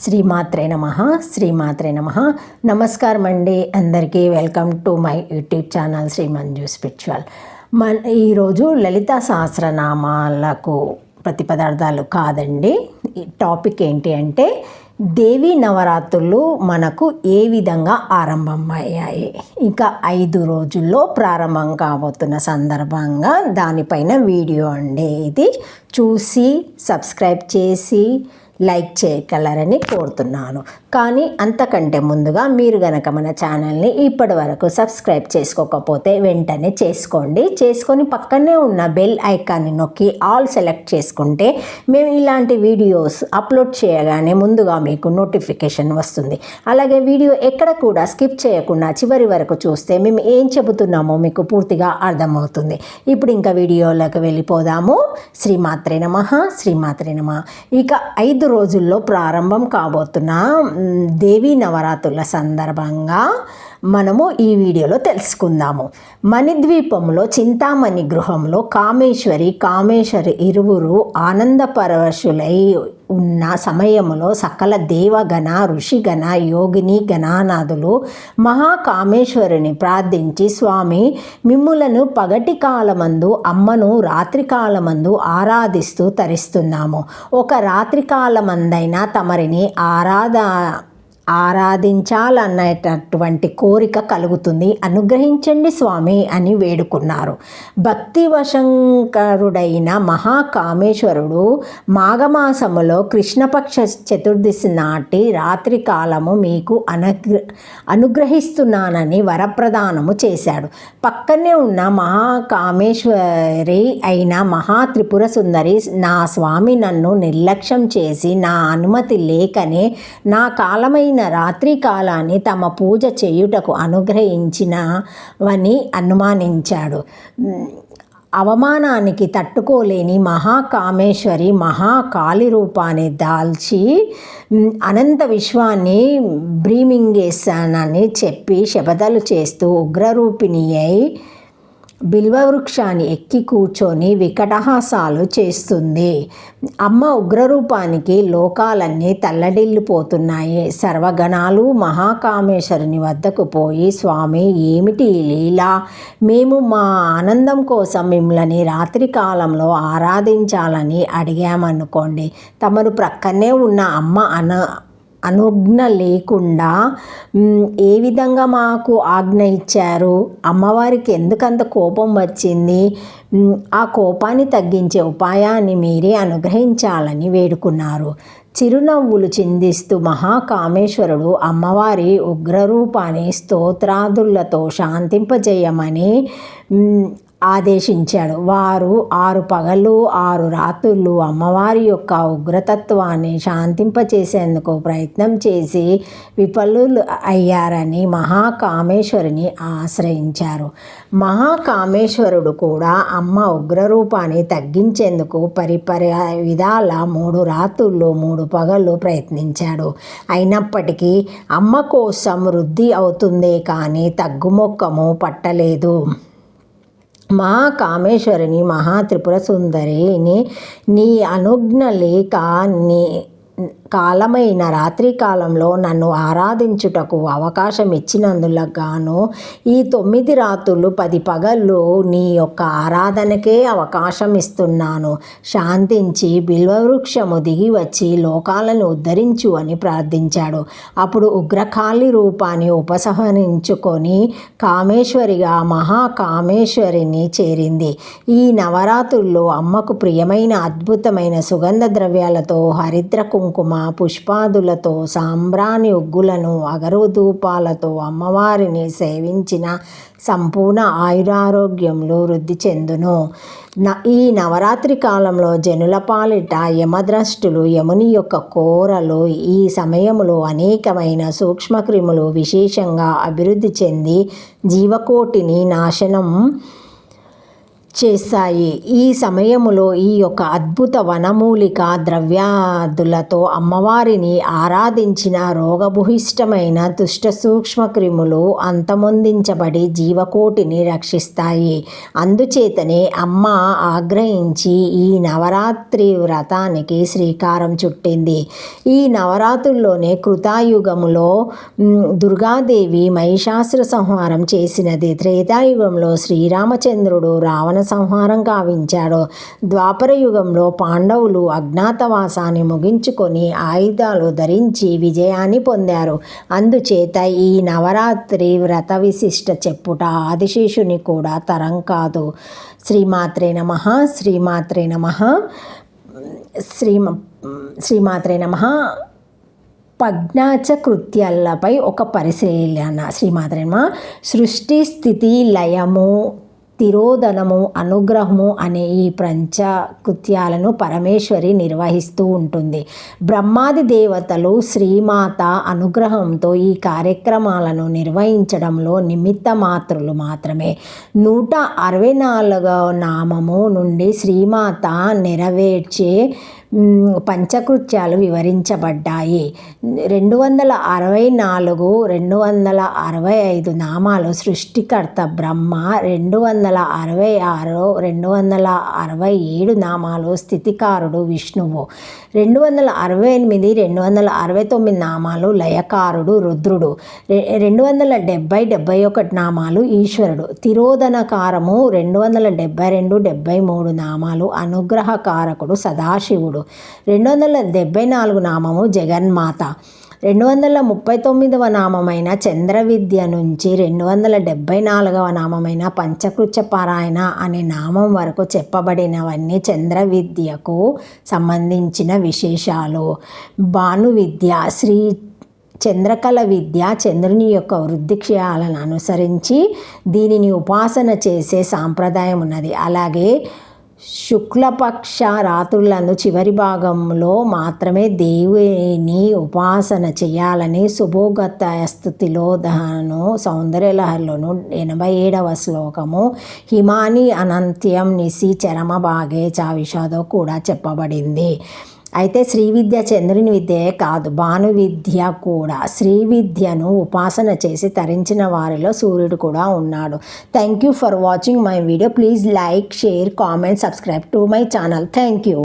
శ్రీమాత్రే నమః. శ్రీమాత్రే నమః. నమస్కారం అండి అందరికీ. Welcome to my YouTube channel Shri Manju spiritual. ఈరోజు లలితా సహస్రనామాలకు ప్రతిపదార్థాలు కాదండి. టాపిక్ ఏంటి అంటే దేవీ నవరాత్రులు మనకు ఏ విధంగా ఆరంభమయ్యాయి, ఇంకా 5 రోజుల్లో ప్రారంభం కాబోతున్న సందర్భంగా దానిపైన వీడియో అండి. ఇది చూసి సబ్స్క్రైబ్ చేసి లైక్ చేయగలరని కోరుతున్నాను. కానీ అంతకంటే ముందుగా మీరు గనక మన ఛానల్ని ఇప్పటి వరకు సబ్స్క్రైబ్ చేసుకోకపోతే వెంటనే చేసుకొని పక్కనే ఉన్న బెల్ ఐకాన్ని నొక్కి ఆల్ సెలెక్ట్ చేసుకుంటే మేము ఇలాంటి వీడియోస్ అప్లోడ్ చేయగానే ముందుగా మీకు నోటిఫికేషన్ వస్తుంది. అలాగే వీడియో ఎక్కడ కూడా స్కిప్ చేయకుండా చివరి వరకు చూస్తే మేము ఏం చెబుతున్నామో మీకు పూర్తిగా అర్థమవుతుంది. ఇప్పుడు ఇంకా వీడియోలోకి వెళ్ళిపోదాము. శ్రీమాత్రే నమః. శ్రీమాత్రే నమః. ఇక 5 రోజుల్లో ప్రారంభం కాబోతున్న దేవీ నవరాత్రుల సందర్భంగా మనము ఈ వీడియోలో తెలుసుకుందాము. మణిద్వీపంలో చింతామణి గృహంలో కామేశ్వరి ఇరువురు ఆనందపరవశులై ఉన్న సమయంలో సకల దేవగణ ఋషిగణ యోగిని గణానాథులు మహాకామేశ్వరిని ప్రార్థించి, స్వామి మిమ్ములను పగటి కాలమందు అమ్మను రాత్రి కాలమందు ఆరాధిస్తూ తరిస్తున్నాము. ఒక రాత్రి కాలమందైనా తమరిని ఆరాధించాలనేటటువంటి కోరిక కలుగుతుంది, అనుగ్రహించండి స్వామి అని వేడుకున్నారు. భక్తివశంకరుడైన మహాకామేశ్వరుడు మాఘమాసములో కృష్ణపక్ష చతుర్దశి నాటి రాత్రి కాలము మీకు అనుగ్రహిస్తున్నానని వరప్రదానము చేశాడు. పక్కనే ఉన్న మహాకామేశ్వరి అయిన మహాత్రిపుర సుందరి, నా స్వామి నన్ను నిర్లక్ష్యం చేసి నా అనుమతి లేకనే నా కాలమైన రాత్రి కాలాన్ని తమ పూజ చేయుటకు అనుగ్రహించినవని అనుమానించాడు. అవమానానికి తట్టుకోలేని మహాకామేశ్వరి మహాకాళి రూపాన్ని దాల్చి అనంత విశ్వాన్ని బ్రీమింగేశానని చెప్పి శపథాలు చేస్తూ ఉగ్రరూపిణి అయి బిల్వవృక్షాన్ని ఎక్కి కూర్చొని వికటహాసాలు చేస్తుంది. అమ్మ ఉగ్రరూపానికి లోకాలన్నీ తల్లడిల్లిపోతున్నాయి. సర్వగణాలు మహాకామేశ్వరుని వద్దకు పోయి, స్వామి ఏమిటి లీల? మేము మా ఆనందం కోసం మిమ్మల్ని రాత్రి కాలంలో ఆరాధించాలని అడిగామనుకోండి. తమరు ప్రక్కనే ఉన్న అమ్మ అనుజ్ఞ లేకుండా ఏ విధంగా మాకు ఆజ్ఞ ఇచ్చారు? అమ్మవారికి ఎందుకంత కోపం వచ్చింది? ఆ కోపాన్ని తగ్గించే ఉపాయాన్ని మీరే అనుగ్రహించాలని వేడుకున్నారు. చిరునవ్వులు చిందిస్తూ మహాకామేశ్వరుడు అమ్మవారి ఉగ్రరూపాన్ని స్తోత్రాదులతో శాంతింపజేయమని ఆదేశించాడు. వారు 6 పగలు 6 రాత్రులు అమ్మవారి యొక్క ఉగ్రతత్వాన్ని శాంతింపచేసేందుకు ప్రయత్నం చేసి విఫలులు అయ్యారని మహాకామేశ్వరిని ఆశ్రయించారు. మహాకామేశ్వరుడు కూడా అమ్మ ఉగ్రరూపాన్ని తగ్గించేందుకు విధాల 3 రాత్రులు 3 పగలు ప్రయత్నించాడు. అయినప్పటికీ అమ్మ కోసం వృద్ధి అవుతుందే కానీ తగ్గుముఖము పట్టలేదు. మహాకామేశ్వరిని మహాత్రిపుర సుందరిని నీ అనుజ్ఞ లేక కాలమైన రాత్రి కాలంలో నన్ను ఆరాధించుటకు అవకాశం ఇచ్చినందులకు గాను ఈ 9 రాత్రులు 10 పగళ్ళు నీ యొక్క ఆరాధనకే అవకాశం ఇస్తున్నాను. శాంతించి బిల్వవృక్షము దిగి వచ్చి లోకాలను ఉద్ధరించు అని ప్రార్థించాడు. అప్పుడు ఉగ్రకాళి రూపాన్ని ఉపసంహరించుకొని కామేశ్వరిగా మహాకామేశ్వరిని చేరింది. ఈ నవరాత్రుల్లో అమ్మకు ప్రియమైన అద్భుతమైన సుగంధ ద్రవ్యాలతో హరిద్ర కుంకుమ పుష్పాదులతో సాంబ్రాణి ఉగ్గులను అగరుధూపాలతో అమ్మవారిని సేవించిన సంపూర్ణ ఆయురారోగ్యములు వృద్ధి చెందును. ఈ నవరాత్రి కాలంలో జనుల పాలిట యమద్రష్టులు యముని యొక్క కోరలు ఈ సమయంలో అనేకమైన సూక్ష్మక్రిములు విశేషంగా అభివృద్ధి చెంది జీవకోటిని నాశనం చేస్తాయి. ఈ సమయములో ఈ యొక్క అద్భుత వనమూలిక ద్రవ్యాదులతో అమ్మవారిని ఆరాధించిన రోగభూయిష్టమైన దుష్ట సూక్ష్మ క్రిములు అంతమొందించబడి జీవకోటిని రక్షిస్తాయి. అందుచేతనే అమ్మ ఆగ్రహించి ఈ నవరాత్రి వ్రతానికి శ్రీకారం చుట్టింది. ఈ నవరాత్రుల్లోనే కృతాయుగములో దుర్గాదేవి మహిషాసుర సంహారం చేసినది. త్రేతాయుగంలో శ్రీరామచంద్రుడు రావణ సంహారం గావించాడు. ద్వాపర యుగంలో పాండవులు అజ్ఞాతవాసాన్ని ముగించుకొని ఆయుధాలు ధరించి విజయాన్ని పొందారు. అందుచేత ఈ నవరాత్రి వ్రత విశిష్ట చెప్పుట ఆదిశేషుని కూడా తరం కాదు. శ్రీమాత్రే నమః. శ్రీమాత్రే నమః. శ్రీమాత్రే నమః. పజ్ఞాచ కృత్యాలపై ఒక పరిశీలన. శ్రీమాత్రే నమః. సృష్టి, స్థితి, లయము, తిరోధనము, అనుగ్రహము అనే ఈ పంచకృత్యాలను పరమేశ్వరి నిర్వహిస్తూ ఉంటుంది. బ్రహ్మాది దేవతలు శ్రీమాత అనుగ్రహంతో ఈ కార్యక్రమాలను నిర్వహించడంలో నిమిత్త మాత్రులు మాత్రమే. 164వ నామము నుండి శ్రీమాత నెరవేర్చే పంచకృత్యాలు వివరించబడ్డాయి. 264, 265 నామాలు సృష్టికర్త బ్రహ్మ, 266, 267 నామాలు స్థితికారుడు విష్ణువు, 268, 269 నామాలు లయకారుడు రుద్రుడు, 270, 71 నామాలు ఈశ్వరుడు, తిరోధనకారము 272, 73 నామాలు అనుగ్రహకారకుడు సదాశివుడు, 274 నామము జగన్మాత, 239వ నామమైన చంద్రవిద్య నుంచి 274వ నామమైన పంచకృత్య పారాయణ అనే నామం వరకు చెప్పబడినవన్నీ చంద్రవిద్యకు సంబంధించిన విశేషాలు. భానువిద్య, శ్రీ చంద్రకళ విద్య చంద్రుని యొక్క వృద్ధిక్షయాలను అనుసరించి దీనిని ఉపాసన చేసే సాంప్రదాయం ఉన్నది. అలాగే శుక్లపక్ష రాత్రులను చివరి భాగంలో మాత్రమే దేవుని ఉపాసన చేయాలని శుభోగత స్థుతిలో సౌందర్యలహరిలోను 87వ శ్లోకము హిమాని అనంత్యం నిశి చరమ భాగే చ విషాదో కూడా చెప్పబడింది. అయితే శ్రీ విద్య చంద్రుని విద్యే కాదు, భాను విద్య కూడా. శ్రీ విద్యను ఉపాసన చేసి తరించిన వారిలో సూర్యుడు కూడా ఉన్నాడు. Thank you for watching my video. Please like, share, comment, subscribe to my channel. Thank you.